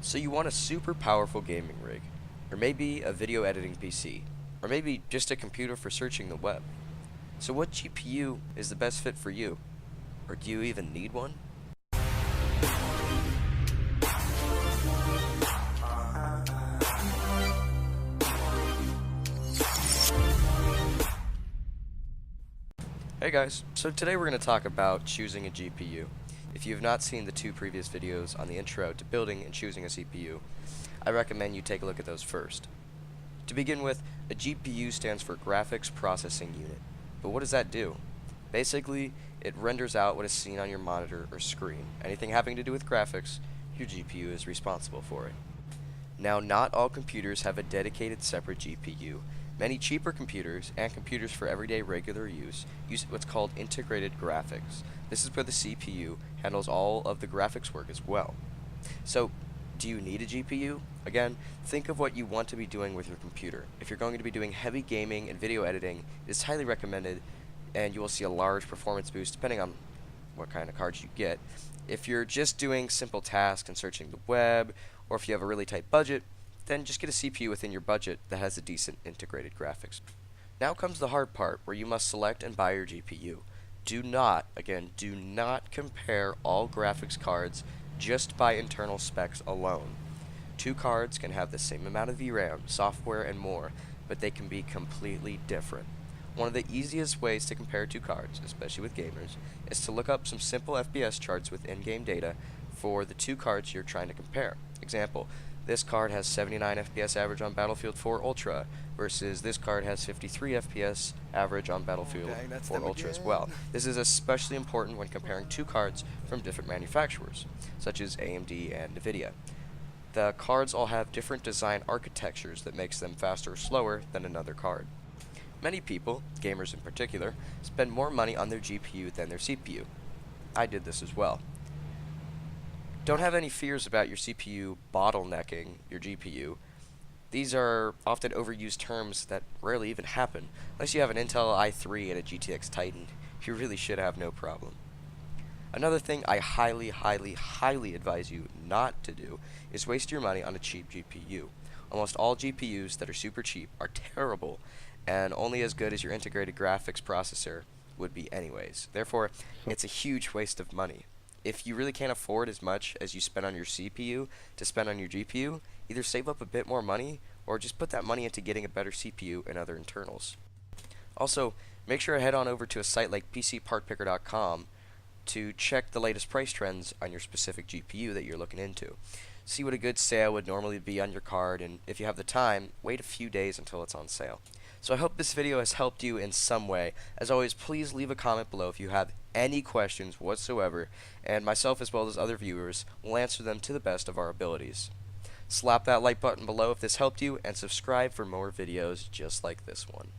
So you want a super powerful gaming rig, or maybe a video editing PC, or maybe just a computer for searching the web. So what GPU is the best fit for you? Or do you even need one? Hey guys, so today we're going to talk about choosing a GPU. If you have not seen the two previous videos on the intro to building and choosing a CPU, I recommend you take a look at those first. To begin with, a GPU stands for Graphics Processing Unit. But what does that do? Basically, it renders out what is seen on your monitor or screen. Anything having to do with graphics, your GPU is responsible for it. Now, not all computers have a dedicated separate GPU. Many cheaper computers, and computers for everyday regular use what's called integrated graphics. This is where the CPU handles all of the graphics work as well. So, do you need a GPU? Again, think of what you want to be doing with your computer. If you're going to be doing heavy gaming and video editing, it is highly recommended, and you will see a large performance boost depending on what kind of cards you get. If you're just doing simple tasks and searching the web, or if you have a really tight budget, then just get a CPU within your budget that has a decent integrated graphics. Now comes the hard part, where you must select and buy your GPU. Do not compare all graphics cards just by internal specs alone. Two cards can have the same amount of VRAM, software, and more, but they can be completely different. One of the easiest ways to compare two cards, especially with gamers, is to look up some simple FPS charts with in-game data for the two cards you're trying to compare. Example, this card has 79 FPS average on Battlefield 4 Ultra versus this card has 53 FPS average on Battlefield 4 Ultra as well. This is especially important when comparing two cards from different manufacturers, such as AMD and NVIDIA. The cards all have different design architectures that makes them faster or slower than another card. Many people, gamers in particular, spend more money on their GPU than their CPU. I did this as well. Don't have any fears about your CPU bottlenecking your GPU. These are often overused terms that rarely even happen. Unless you have an Intel i3 and a GTX Titan, you really should have no problem. Another thing I highly advise you not to do is waste your money on a cheap GPU. Almost all GPUs that are super cheap are terrible and only as good as your integrated graphics processor would be anyways. Therefore, it's a huge waste of money. If you really can't afford as much as you spend on your CPU to spend on your GPU, either save up a bit more money or just put that money into getting a better CPU and other internals. Also, make sure to head on over to a site like PCPartPicker.com to check the latest price trends on your specific GPU that you're looking into. See what a good sale would normally be on your card, and if you have the time, wait a few days until it's on sale. So I hope this video has helped you in some way. As always, please leave a comment below if you have any questions whatsoever, and myself as well as other viewers will answer them to the best of our abilities. Slap that like button below if this helped you, and subscribe for more videos just like this one.